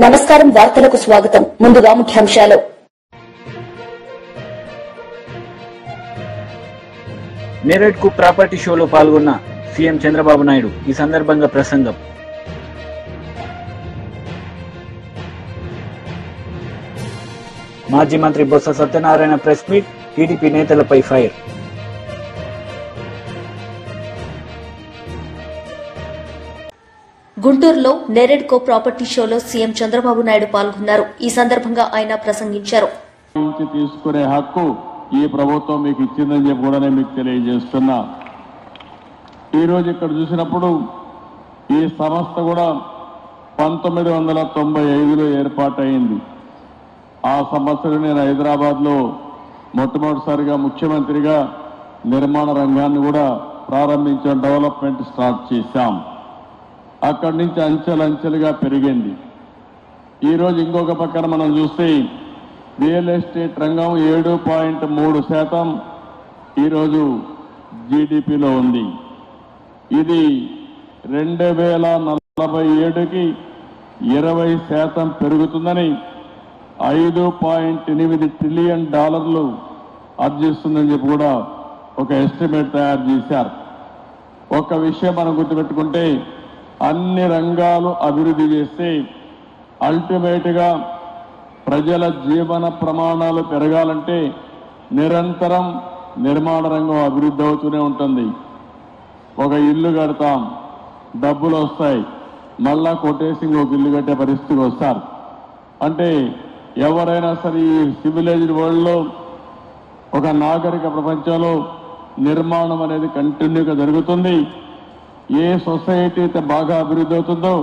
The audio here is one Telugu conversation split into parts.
నమస్కారం వార్తలకు స్వాగతం ముందుగా ముఖ్యాంశాలు నేరేడ్ కు ప్రాపర్టీ షోలో పాల్గొన్న సీఎం చంద్రబాబు నాయుడు ఈ సందర్భంగా ప్రసంగం మాజీ మంత్రి Botsa Satyanarayana press meet TDP నేతలపై ఫైర్ గుంటూరులో నేరేడ్ కో ప్రాపర్టీ షోలో సీఎం చంద్రబాబు నాయుడు పాల్గొన్నారు. ఈ సందర్భంగా ఆయన ప్రసంగించారు. తీసుకునే హక్కు ఈ ప్రభుత్వం మీకు ఇచ్చిందని చెప్పి కూడా నేను మీకు తెలియజేస్తున్నా. ఈరోజు ఇక్కడ చూసినప్పుడు ఈ సంస్థ కూడా 1995లో ఏర్పాటైంది. ఆ సంవత్సరం నేను హైదరాబాద్లో మొట్టమొదటిసారిగా ముఖ్యమంత్రిగా నిర్మాణ రంగాన్ని కూడా ప్రారంభించాం, డెవలప్మెంట్ స్టార్ట్ చేశాం. అక్కడి నుంచి అంచెలంచెలుగా పెరిగింది. ఈరోజు ఇంకొక పక్కన మనం చూస్తే రియల్ ఎస్టేట్ రంగం 7.3% ఈరోజు జీడిపిలో ఉంది. ఇది 2047కి 20% పెరుగుతుందని, $5.8 ట్రిలియన్ ఆర్జిస్తుందని చెప్పి కూడా ఒక ఎస్టిమేట్ తయారు చేశారు. ఒక విషయం మనం గుర్తుపెట్టుకుంటే అన్ని రంగాలు అభివృద్ధి చేస్తే అల్టిమేట్గా ప్రజల జీవన ప్రమాణాలు పెరగాలంటే నిరంతరం నిర్మాణ రంగం అభివృద్ధి అవుతూనే ఉంటుంది. ఒక ఇల్లు కడతాం, డబ్బులు వస్తాయి, మళ్ళా కొట్టేసి ఒక ఇల్లు కట్టే పరిస్థితికి వస్తారు. అంటే ఎవరైనా సరే ఈ సివిలైజ్డ్ వరల్డ్లో, ఒక నాగరిక ప్రపంచంలో నిర్మాణం అనేది కంటిన్యూగా జరుగుతుంది. ఏ సొసైటీ అయితే బాగా అభివృద్ధి అవుతుందో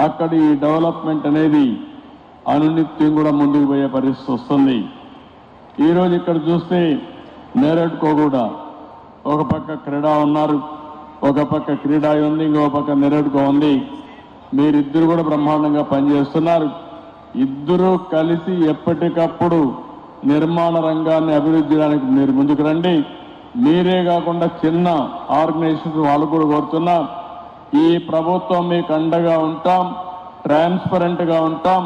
అక్కడ ఈ డెవలప్మెంట్ అనేది అనునిత్యం కూడా ముందుకు పోయే పరిస్థితి వస్తుంది. ఈరోజు ఇక్కడ చూస్తే నేరేడ్కో కూడా ఒక పక్క క్రీడా ఉన్నారు, ఒక పక్క క్రీడా ఉంది, ఇంకో పక్క నేరేడ్కో ఉంది. మీరిద్దరు కూడా బ్రహ్మాండంగా పనిచేస్తున్నారు. ఇద్దరూ కలిసి ఎప్పటికప్పుడు నిర్మాణ రంగాన్ని అభివృద్ధి చేయడానికి మీరు ముందుకు రండి. మీరే కాకుండా చిన్న ఆర్గనైజేషన్స్ వాళ్ళు కూడా కోరుతున్నా. ఈ ప్రభుత్వం మీకు అండగా ఉంటాం, ట్రాన్స్పరెంట్గా ఉంటాం,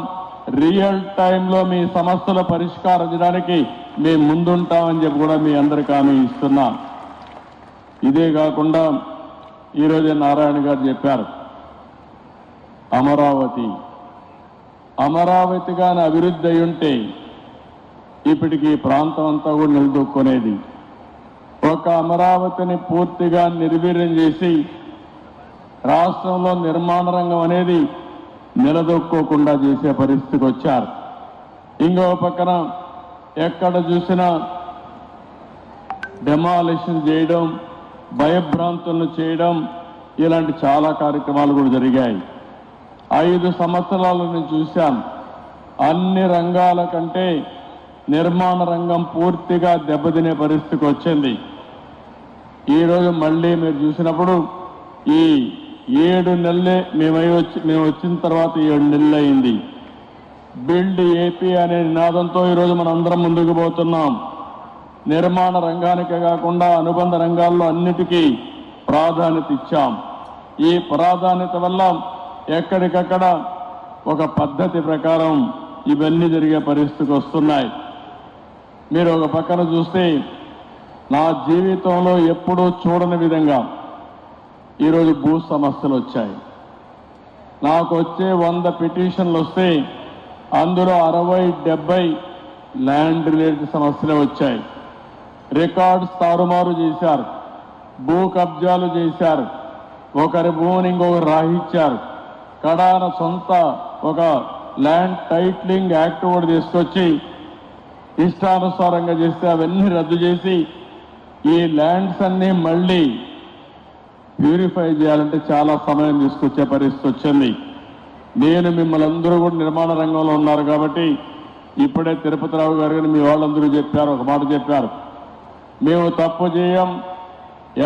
రియల్ టైంలో మీ సమస్యల పరిష్కారం చేయడానికి మేము ముందుంటామని చెప్పి కూడా మీ అందరికీ హామీ ఇస్తున్నా. ఇదే కాకుండా ఈరోజు నారాయణ గారు చెప్పారు, అమరావతిగానే అభివృద్ధి అయి ఉంటే ఇప్పటికి ఈ ప్రాంతం అంతా కూడా నిలదొక్కునేది. ఒక అమరావతిని పూర్తిగా నిర్వీర్యం చేసి రాష్ట్రంలో నిర్మాణ రంగం అనేది నిలదొక్కోకుండా చేసే పరిస్థితికి వచ్చారు. ఇంకో పక్కన ఎక్కడ చూసినా డెమాలిషన్ చేయడం, భయభ్రాంతులను చేయడం, ఇలాంటి చాలా కార్యక్రమాలు కూడా జరిగాయి. 5 సంవత్సరాలు నేను చూశాను. అన్ని రంగాల కంటే నిర్మాణ రంగం పూర్తిగా దెబ్బతినే పరిస్థితికి వచ్చింది. ఈరోజు మళ్ళీ మీరు చూసినప్పుడు ఈ 7 నెలలే మేము వచ్చిన తర్వాత 7 నెలలు అయింది. బిల్డ్ ఏపీ అనే నినాదంతో ఈరోజు మనందరం ముందుకు పోతున్నాం. నిర్మాణ రంగానికే కాకుండా అనుబంధ రంగాల్లో అన్నిటికీ ప్రాధాన్యత ఇచ్చాం. ఈ ప్రాధాన్యత వల్ల ఎక్కడికక్కడ ఒక పద్ధతి ప్రకారం ఇవన్నీ జరిగే పరిస్థితికి వస్తున్నాయి. మీరు ఒక పక్కన చూస్తే నా జీవితంలో ఎప్పుడూ చూడని విధంగా ఈరోజు భూ సమస్యలు వచ్చాయి. నాకు వచ్చే 100 పిటిషన్లు వస్తే అందులో 60-70 ల్యాండ్ రిలేటెడ్ సమస్యలే వచ్చాయి. రికార్డ్స్ తారుమారు చేశారు, భూ కబ్జాలు చేశారు, ఒకరి భూమిని ఇంకొకరు రాహించారు. కడాన సొంత ఒక ల్యాండ్ టైటిలింగ్ యాక్ట్ కూడా తీసుకొచ్చి ఇష్టానుసారంగా చేస్తే అవన్నీ రద్దు చేసి ఈ ల్యాండ్స్ అన్ని మళ్ళీ ప్యూరిఫై చేయాలంటే చాలా సమయం తీసుకొచ్చే పరిస్థితి వచ్చింది. నేను మిమ్మల్ని అందరూ కూడా నిర్మాణ రంగంలో ఉన్నారు కాబట్టి ఇప్పుడే తిరుపతిరావు గారు కానీ మీ వాళ్ళందరూ చెప్పారు, ఒక మాట చెప్పారు, మేము తప్పు చేయం,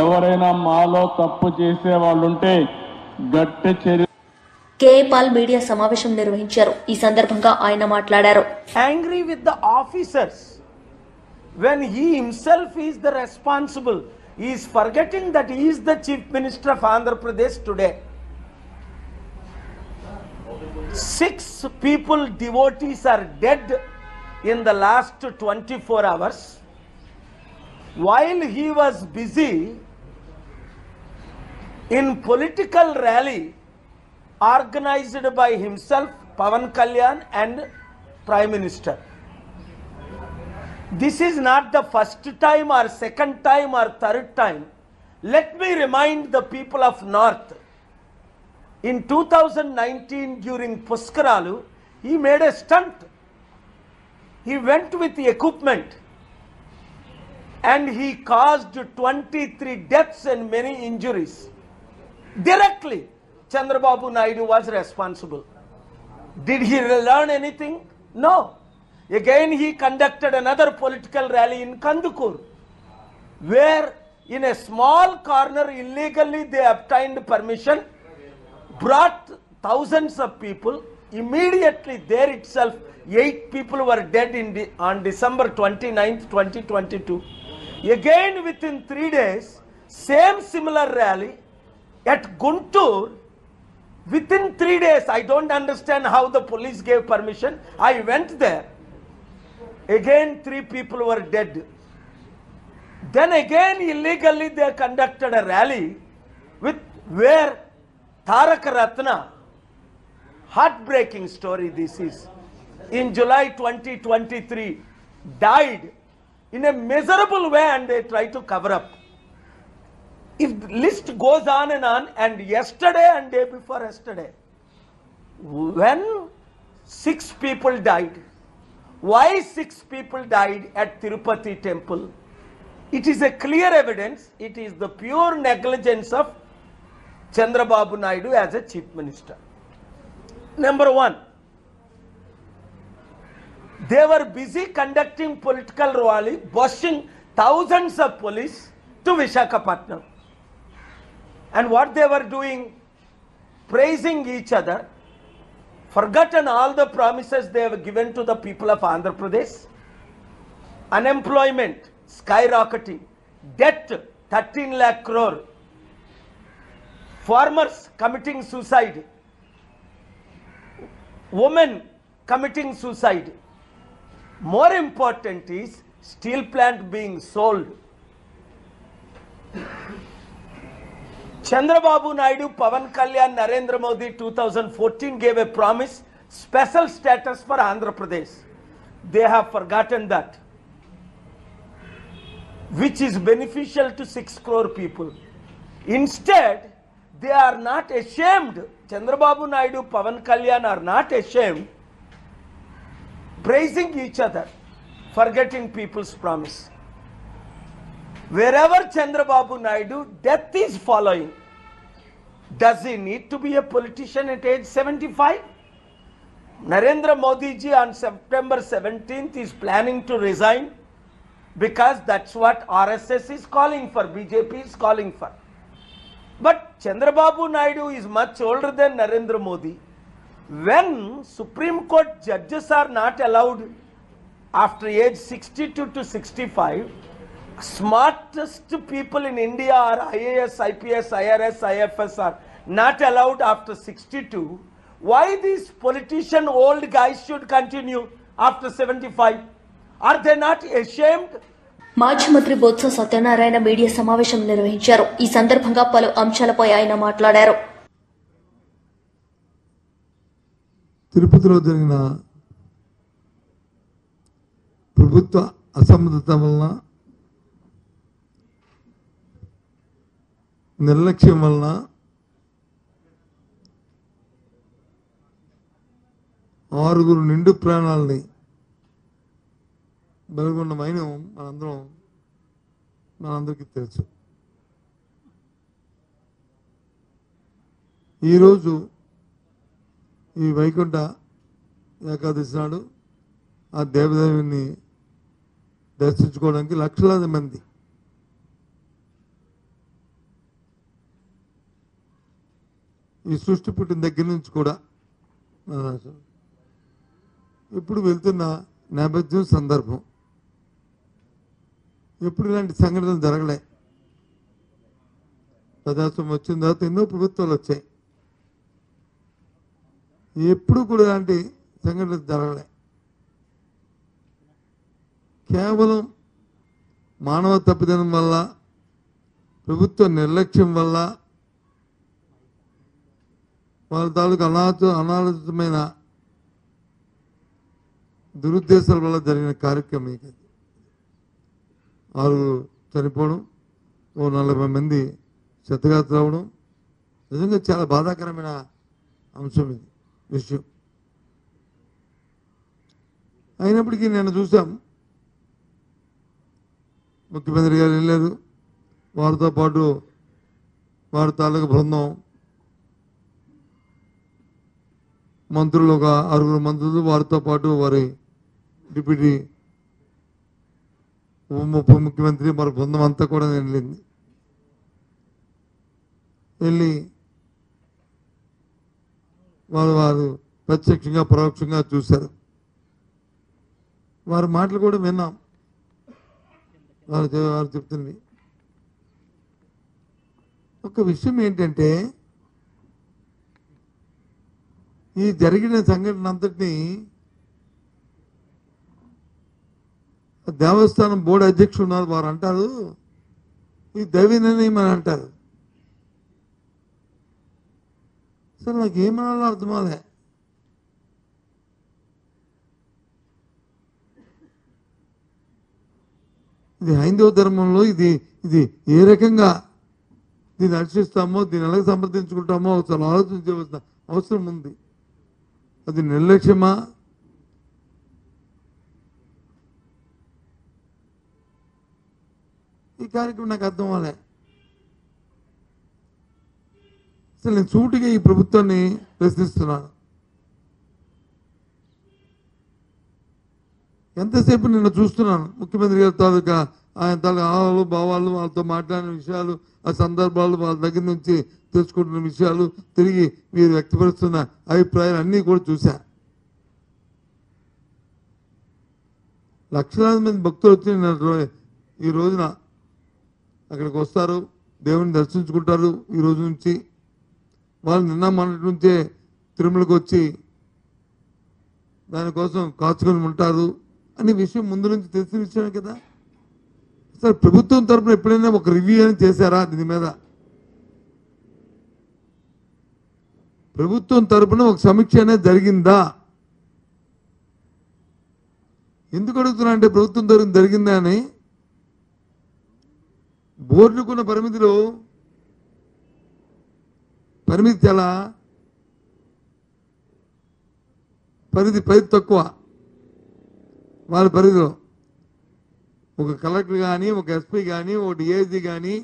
ఎవరైనా మాలో తప్పు చేసే వాళ్ళు ఉంటే గట్టి చర్య. కేఏ పాల్ మీడియా సమావేశం నిర్వహించారు. ఈ సందర్భంగా ఆయన మాట్లాడారు. Angry with the officers when he himself is the responsible. He is forgetting that he is the Chief Minister of Andhra Pradesh today. 6 people, devotees, are dead in the last 24 hours. While he was busy in political rally organized by himself, Pavan Kalyan, and Prime Minister. This is not the first time or second time or third time. Let me remind the people of North. In 2019 during Puskaralu, he made a stunt. He went with the equipment and he caused 23 deaths and many injuries. Directly, Chandrababu Naidu was responsible. Did he learn anything? No. Again, he conducted another political rally in Kandukur, where in a small corner illegally they obtained permission, brought thousands of people. Immediately there itself, 8 people were dead on December 29th, 2022. Again, within 3 days, same similar rally at Guntur. Within 3 days, I don't understand how the police gave permission. I went there. Again, 3 people were dead. Then again, illegally they conducted a rally where Tarak Ratna, heartbreaking story this is, in July 2023, died in a miserable way, and they try to cover up. If the list goes on, and yesterday and day before yesterday, when 6 people died, why 6 people died at Tirupati temple? It is a clear evidence. It is the pure negligence of Chandrababu Naidu as a chief minister. Number 1, they were busy conducting political rally, bussing thousands of police to Visakhapatnam. And what they were doing? Praising each other, forgotten all the promises they have given to the people of Andhra Pradesh. Unemployment skyrocketing, debt 13 lakh crore, farmers committing suicide, women committing suicide. More important is steel plant being sold. Chandrababu Naidu, Pavan Kalyan, Narendra Modi 2014 gave a promise, special status for Andhra Pradesh. They have forgotten that, which is beneficial to 6 crore people. Instead, they are not ashamed. Chandrababu Naidu, Pavan Kalyan are not ashamed, praising each other, forgetting people's promise. Wherever Chandrababu Naidu, death is following. Does he need to be a politician at age 75? Narendra Modi ji on September 17th is planning to resign, because that's what RSS is calling for, BJP is calling for. But Chandrababu Naidu is much older than Narendra Modi. When Supreme Court judges are not allowed after age 62 to 65, smartest people in India are IAS, IPS, IRS, IFS are not allowed after 62. Why these politician old guys should continue after 75? Are they not ashamed? మాజీ మంత్రి బొత్స సత్యనారాయణ మీడియా సమావేశం నిర్వహించారు. ఈ సందర్భంగా పలు అంశాలపై ఆయన మాట్లాడారు. తిరుపతిలో జరిగిన ప్రభుత్వ అసమర్థత వలన, నిర్లక్ష్యం వలన ఆరుగురు నిండు ప్రాణాలని బలిగొన్న మైనం మనందరికీ తెలుసు. ఈరోజు ఈ వైకుంఠ ఏకాదశి నాడు ఆ దేవదేవుని దర్శించుకోవడానికి లక్షలాది మంది ఈ సృష్టి పుట్టిన దగ్గర నుంచి కూడా ఇప్పుడు వెళ్తున్న నేపథ్యం, సందర్భం, ఎప్పుడు ఇలాంటి సంఘటనలు జరగలే. ప్రజాస్వామ్యం వచ్చిన తర్వాత ఎన్నో ప్రభుత్వాలు వచ్చాయి. ఎప్పుడు కూడా ఇలాంటి సంఘటన జరగలే. కేవలం మానవ తప్పిదనం వల్ల, ప్రభుత్వ నిర్లక్ష్యం వల్ల, వాళ్ళ తాలూకు అనాలోచితమైన దురుద్దేశాల వల్ల జరిగిన కార్యక్రమం ఇది. 6 చనిపోవడం, 40 మంది క్షతగాత్రులు అవడం నిజంగా చాలా బాధాకరమైన అంశం ఇది విషయం. అయినప్పటికీ నేను చూసాం, ముఖ్యమంత్రి గారు వెళ్ళారు, వారితో పాటు వారి తాలూకు బృందం, మంత్రులు ఒక 6 మంత్రులు, వారితో పాటు వారి డిప్యూటీ ఉప ముఖ్యమంత్రి మరి బృందం అంతా కూడా వెళ్ళింది. వెళ్ళి వారు ప్రత్యక్షంగా పరోక్షంగా చూశారు. వారి మాటలు కూడా విన్నాం. వారు చెప్తుంది ఒక విషయం ఏంటంటే, ఈ జరిగిన సంఘటన అంతటినీ దేవస్థానం బోర్డు అధ్యక్షుడు ఉన్నారు, వారు అంటారు ఇది దైవ నిర్ణయం అని అంటారు. అసలు నాకు ఏమనాలో అర్థమాలే. ఇది హైందవ ధర్మంలో ఇది ఏ రకంగా దీన్ని అనుసరిస్తామో, దీన్ని ఎలా సమర్థించుకుంటామో అసలు ఆలోచించవలసిన అవసరం ఉంది. అది నిర్లక్ష్యమా, ఈ కార్యక్రమం నాకు అర్థం అవ్వలే. అసలు నేను సూటిగా ఈ ప్రభుత్వాన్ని ప్రశ్నిస్తున్నాను. ఎంతసేపు నిన్న చూస్తున్నాను ముఖ్యమంత్రి గారి తాలూకా ఆయన తాలూకా ఆహాలు భావాలు, వాళ్ళతో మాట్లాడిన విషయాలు, ఆ సందర్భాలు, వాళ్ళ దగ్గర నుంచి తెలుసుకుంటున్న విషయాలు, తిరిగి మీరు వ్యక్తపరుస్తున్న అభిప్రాయాలు అన్నీ కూడా చూశా. లక్షలాది మంది భక్తులు వచ్చి ఈ రోజున అక్కడికి వస్తారు, దేవుని దర్శించుకుంటారు. ఈ రోజు నుంచి వాళ్ళు నిన్న మొన్నటి నుంచే తిరుమలకు వచ్చి దానికోసం కాచుకొని ఉంటారు అనే విషయం ముందు నుంచి తెలిసిన విషయమే కదా. అసలు ప్రభుత్వం తరఫున ఎప్పుడైనా ఒక రివ్యూ అని చేశారా దీని మీద? ప్రభుత్వం తరఫున ఒక సమీక్ష అనేది జరిగిందా? ఎందుకు అడుగుతున్నా అంటే, ప్రభుత్వం తరఫున జరిగిందా అని. బోర్డుకున్న పరిమితి చాలా పరిధి తక్కువ. వాళ్ళ పరిధిలో ఒక కలెక్టర్ కానీ, ఒక ఎస్పీ కానీ, ఒక డిఐజీ కానీ,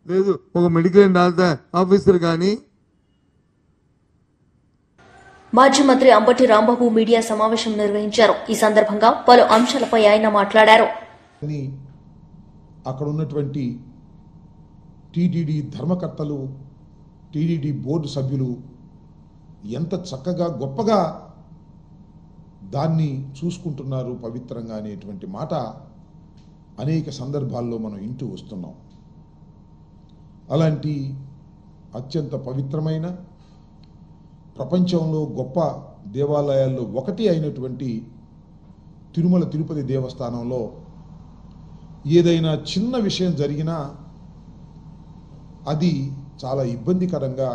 లేదు ఒక మెడికల్ అండ్ హెల్త్ ఆఫీసర్ కానీ. మాజీ మంత్రి అంబటి రాంబాబు మీడియా సమావేశం నిర్వహించారు. ఈ సందర్భంగా పలు అంశాలపై ఆయన మాట్లాడారు. అక్కడ ఉన్నటువంటి టీటీడీ ధర్మకర్తలు, టీటీడీ బోర్డు సభ్యులు ఎంత చక్కగా గొప్పగా దాన్ని చూసుకుంటున్నారు పవిత్రంగా అనేటువంటి మాట అనేక సందర్భాల్లో మనం ఇంటూ వస్తున్నాం. అలాంటి అత్యంత పవిత్రమైన, ప్రపంచంలో గొప్ప దేవాలయాల్లో ఒకటి అయినటువంటి తిరుమల తిరుపతి దేవస్థానంలో ఏదైనా చిన్న విషయం జరిగినా అది చాలా ఇబ్బందికరంగా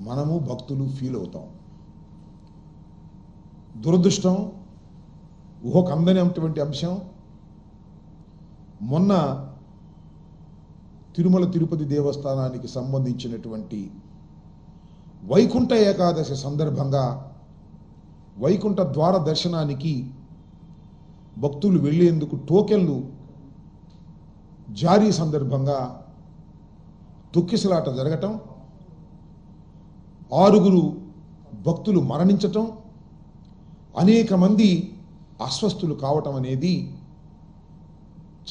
మనము భక్తులు ఫీల్ అవుతాం. దురదృష్టం, ఊహకందనేటువంటి అంశం, మొన్న తిరుమల తిరుపతి దేవస్థానానికి సంబంధించినటువంటి వైకుంఠ ఏకాదశి సందర్భంగా వైకుంఠ ద్వార దర్శనానికి భక్తులు వెళ్లేందుకు టోకెన్లు జారీ సందర్భంగా తొక్కిసలాట జరగటం, 6 భక్తులు మరణించటం, అనేక మంది అస్వస్థులు కావటం అనేది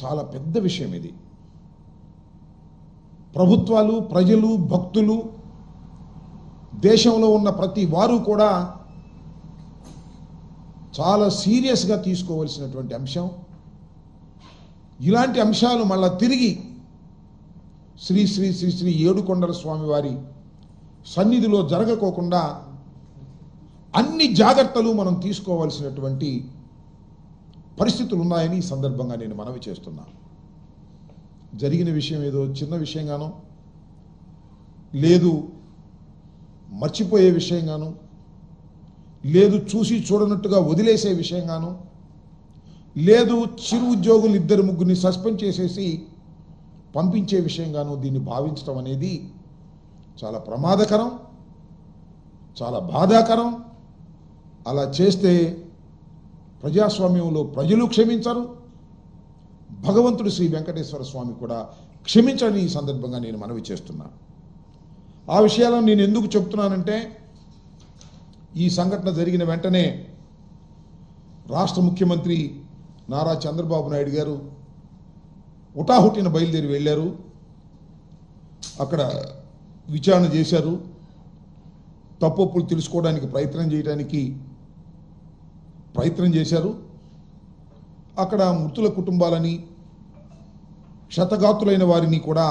చాలా పెద్ద విషయం. ఇది ప్రభుత్వాలు, ప్రజలు, భక్తులు, దేశంలో ఉన్న ప్రతి వారు కూడా చాలా సీరియస్గా తీసుకోవాల్సినటువంటి అంశం. ఇలాంటి అంశాలు మళ్ళా తిరిగి శ్రీ శ్రీ శ్రీ శ్రీ ఏడుకొండల స్వామి వారి సన్నిధిలో జరగకోకుండా అన్ని జాగ్రత్తలు మనం తీసుకోవాల్సినటువంటి పరిస్థితులు ఉన్నాయని ఈ సందర్భంగా నేను మనవి చేస్తున్నా. జరిగిన విషయం ఏదో చిన్న విషయంగానో, లేదు మర్చిపోయే విషయంగాను, లేదు చూసి చూడనట్టుగా వదిలేసే విషయంగాను, లేదు చిరు ఉద్యోగులు 2-3 సస్పెండ్ చేసేసి పంపించే విషయంగాను దీన్ని భావించడం అనేది చాలా ప్రమాదకరం, చాలా బాధాకరం. అలా చేస్తే ప్రజాస్వామ్యంలో ప్రజలు క్షమించరు, భగవంతుడు శ్రీ వెంకటేశ్వర స్వామి కూడా క్షమించని ఈ సందర్భంగా నేను మనవి చేస్తున్నా. ఆ విషయాలను నేను ఎందుకు చెప్తున్నానంటే, ఈ సంఘటన జరిగిన వెంటనే రాష్ట్ర ముఖ్యమంత్రి నారా చంద్రబాబు నాయుడు గారు హుటాహుటిన బయలుదేరి వెళ్ళారు. అక్కడ విచారణ చేశారు, తప్పులు తెలుసుకోవడానికి ప్రయత్నం చేశారు. అక్కడ మృతుల కుటుంబాలని, క్షతగాతులైన వారిని కూడా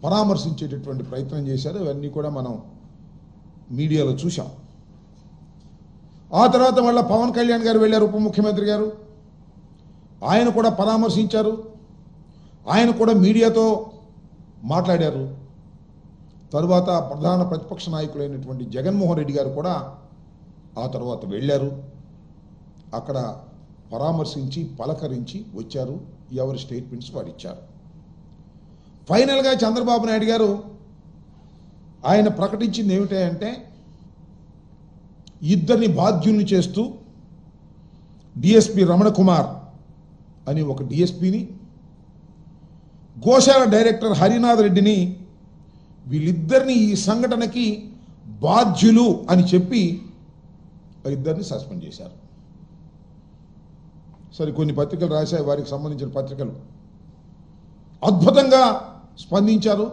పరామర్శించేటటువంటి ప్రయత్నం చేశారు. ఇవన్నీ కూడా మనం మీడియాలో చూసాం. ఆ తర్వాత మళ్ళీ పవన్ కళ్యాణ్ గారు వెళ్ళారు, ఉప ముఖ్యమంత్రి గారు. ఆయన కూడా పరామర్శించారు, ఆయన కూడా మీడియాతో మాట్లాడారు. తరువాత ప్రధాన ప్రతిపక్ష నాయకులైనటువంటి జగన్మోహన్ రెడ్డి గారు కూడా ఆ తర్వాత వెళ్ళారు. అక్కడ పరామర్శించి పలకరించి వచ్చారు. ఎవరి స్టేట్మెంట్స్ వారు ఇచ్చారు. ఫైనల్గా చంద్రబాబు నాయుడు గారు ఆయన ప్రకటించింది ఏమిటంటే, ఇద్దరిని బాధ్యుల్ని చేస్తూ డిఎస్పి రమణ కుమార్ అని ఒక డిఎస్పిని, గోశాల డైరెక్టర్ హరినాథ్ రెడ్డిని, వీళ్ళిద్దరిని ఈ సంఘటనకి బాధ్యులు అని చెప్పి ఇద్దరిని సస్పెండ్ చేశారు. సరే, కొన్ని పత్రికలు రాశాయి, వారికి సంబంధించిన పత్రికలు అద్భుతంగా స్పందించారు,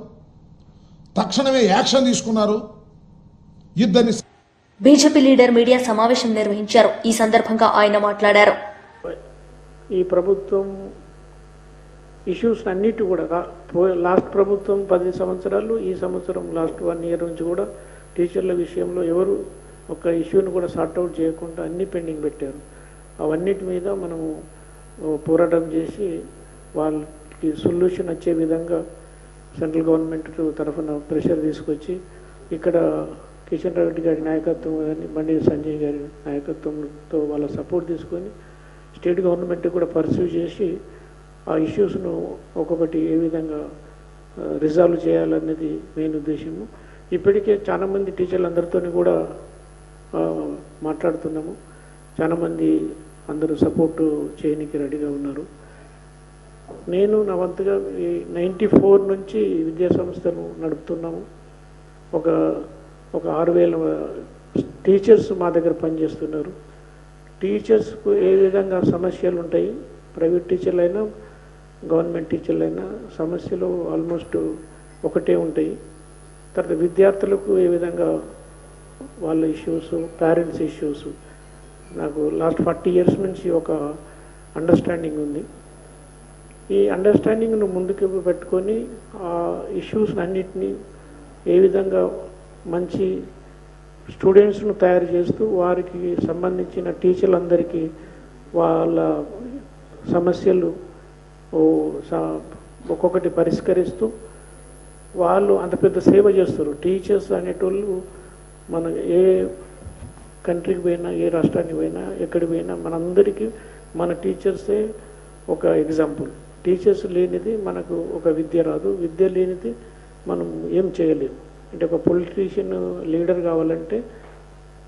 తక్షణమే యాక్షన్ తీసుకున్నారు. ఇద్దరిని బీజేపీ లీడర్ మీడియా సమావేశం నిర్వహించారు. ఈ సందర్భంగా ఆయన మాట్లాడారు. ఈ ప్రభుత్వం ఇష్యూస్ అన్నిటి కూడా లాస్ట్ ప్రభుత్వం 10 సంవత్సరాలు, ఈ సంవత్సరం లాస్ట్ 1 year నుంచి కూడా టీచర్ల విషయంలో ఎవరు ఒక ఇష్యూను కూడా సార్ట్అవుట్ చేయకుండా అన్ని పెండింగ్ పెట్టారు. అవన్నిటి మీద మనము పోరాటం చేసి వాళ్ళకి సొల్యూషన్ వచ్చే విధంగా సెంట్రల్ గవర్నమెంట్ తరఫున ప్రెషర్ తీసుకొచ్చి ఇక్కడ కిషన్ రెడ్డి గారి నాయకత్వం కానీ, బండి సంజయ్ గారి నాయకత్వంతో వాళ్ళ సపోర్ట్ తీసుకొని స్టేట్ గవర్నమెంట్ కూడా పర్సూ చేసి ఆ ఇష్యూస్ను ఒక్కొక్కటి ఏ విధంగా రిజాల్వ్ చేయాలనేది మెయిన్ ఉద్దేశము. ఇప్పటికే చాలామంది టీచర్లందరితో కూడా మాట్లాడుతున్నాము. చాలామంది అందరూ సపోర్టు చేయడానికి రెడీగా ఉన్నారు. నేను నా వంతుగా 94 నుంచి విద్యా సంస్థను నడుపుతున్నాము. ఒక 6,000 టీచర్స్ మా దగ్గర పనిచేస్తున్నారు. టీచర్స్కు ఏ విధంగా సమస్యలు ఉంటాయి, ప్రైవేట్ టీచర్లు అయినా గవర్నమెంట్ టీచర్లు అయినా సమస్యలు ఆల్మోస్ట్ ఒకటే ఉంటాయి. తర్వాత విద్యార్థులకు ఏ విధంగా వాళ్ళ ఇష్యూస్, పేరెంట్స్ ఇష్యూస్, నాకు లాస్ట్ 40 years నుంచి ఒక అండర్స్టాండింగ్ ఉంది. ఈ అండర్స్టాండింగ్ను ముందుకు పెట్టుకొని ఆ ఇష్యూస్ అన్నిటినీ ఏ విధంగా మంచి స్టూడెంట్స్ను తయారు చేస్తూ వారికి సంబంధించిన టీచర్లందరికీ వాళ్ళ సమస్యలు ఒక్కొక్కటి పరిష్కరిస్తూ వాళ్ళు అంత పెద్ద సేవ చేస్తారు. టీచర్స్ అనేటోళ్ళు మన ఏ కంట్రీకి పోయినా, ఏ రాష్ట్రానికి పోయినా, ఎక్కడికి పోయినా మనందరికీ మన టీచర్సే ఒక ఎగ్జాంపుల్. టీచర్స్ లేనిది మనకు ఒక విద్య రాదు, విద్య లేనిది మనం ఏం చేయలేము. అంటే ఒక పొలిటీషియన్ లీడర్ కావాలంటే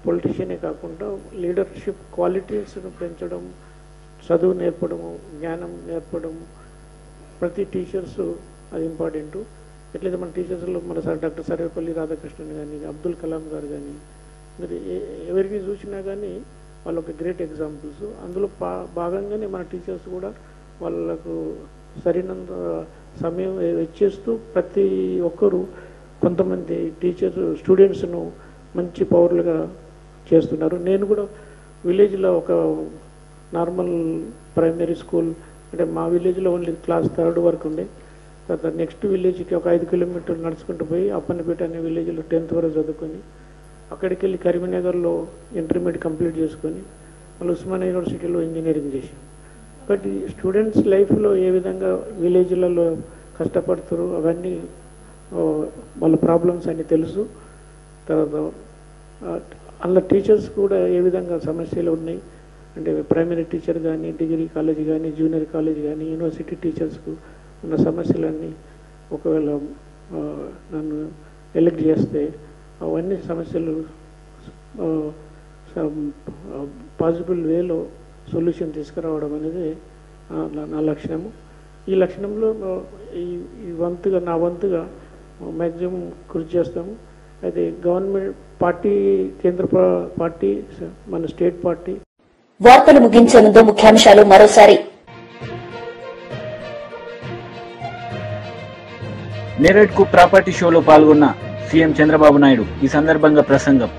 పొలిటీషియనే కాకుండా లీడర్షిప్ క్వాలిటీస్ను పెంచడం, చదువు నేర్పడము, జ్ఞానం నేర్పడం ప్రతి టీచర్స్ అది ఇంపార్టెంటు. ఎట్లయితే మన టీచర్స్లో మన డాక్టర్ సర్వేపల్లి రాధాకృష్ణన్ కానీ, అబ్దుల్ కలాం గారు కానీ, మీరు ఎవరికి చూసినా కానీ వాళ్ళు ఒక గ్రేట్ ఎగ్జాంపుల్స్. అందులో భాగంగానే మన టీచర్స్ కూడా వాళ్ళకు సరైనంత సమయం ఇచ్చేస్తూ ప్రతి ఒక్కరూ కొంతమంది టీచర్స్ స్టూడెంట్స్ను మంచి పౌరులుగా చేస్తున్నారు. నేను కూడా విలేజ్లో ఒక నార్మల్ ప్రైమరీ స్కూల్, అంటే మా విలేజ్లో ఓన్లీ క్లాస్ 3rd వరకు ఉండే. తర్వాత నెక్స్ట్ విలేజ్కి ఒక 5 kilometers నడుచుకుంటూ పోయి అప్పన్నపేట అనే విలేజ్లో 10th వరకు చదువుకొని అక్కడికి వెళ్ళి కరీంనగర్లో ఇంటర్మీడియట్ కంప్లీట్ చేసుకొని మళ్ళీ ఉస్మానియా యూనివర్సిటీలో ఇంజనీరింగ్ చేశాం. బట్ ఈ స్టూడెంట్స్ లైఫ్లో ఏ విధంగా విలేజ్లలో కష్టపడతారు అవన్నీ వాళ్ళ ప్రాబ్లమ్స్ అన్నీ తెలుసు. తర్వాత అందులో టీచర్స్ కూడా ఏ విధంగా సమస్యలు ఉన్నాయి అంటే ప్రైమరీ టీచర్ కానీ, డిగ్రీ కాలేజ్ కానీ, జూనియర్ కాలేజ్ కానీ, యూనివర్సిటీ టీచర్స్కు ఉన్న సమస్యలన్నీ ఒకవేళ నన్ను ఎలెక్ట్ చేస్తే అవన్నీ సమస్యలు పాసిబుల్ వేలో సొల్యూషన్ తీసుకురావడం అనేది నా లక్ష్యము. ఈ లక్ష్యంలో నా వంతుగా మ్యాక్సిమం కృషి చేస్తాము. అయితే గవర్నమెంట్ పార్టీ, కేంద్ర పార్టీ, మన స్టేట్ పార్టీ. వార్తలు ముగించే ముందు ముఖ్యాంశాలు మరోసారి. నేరేడ్ కు ప్రాపర్టీ షోలో పాల్గొన్న సీఎం చంద్రబాబు నాయుడు. ఈ సందర్భంగా ప్రసంగం.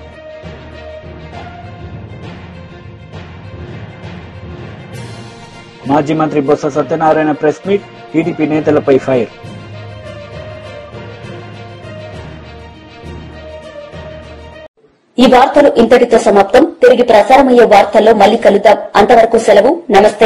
మాజీ మంత్రి Botsa Satyanarayana press meet. TDP నేతలపై ఫైర్. ఈ వార్తలు ఇంతటితో సమాప్తం. తిరిగి ప్రసారమయ్యే వార్తల్లో మళ్లీ కలుద్దాం. అంతవరకు సెలవు. నమస్తే.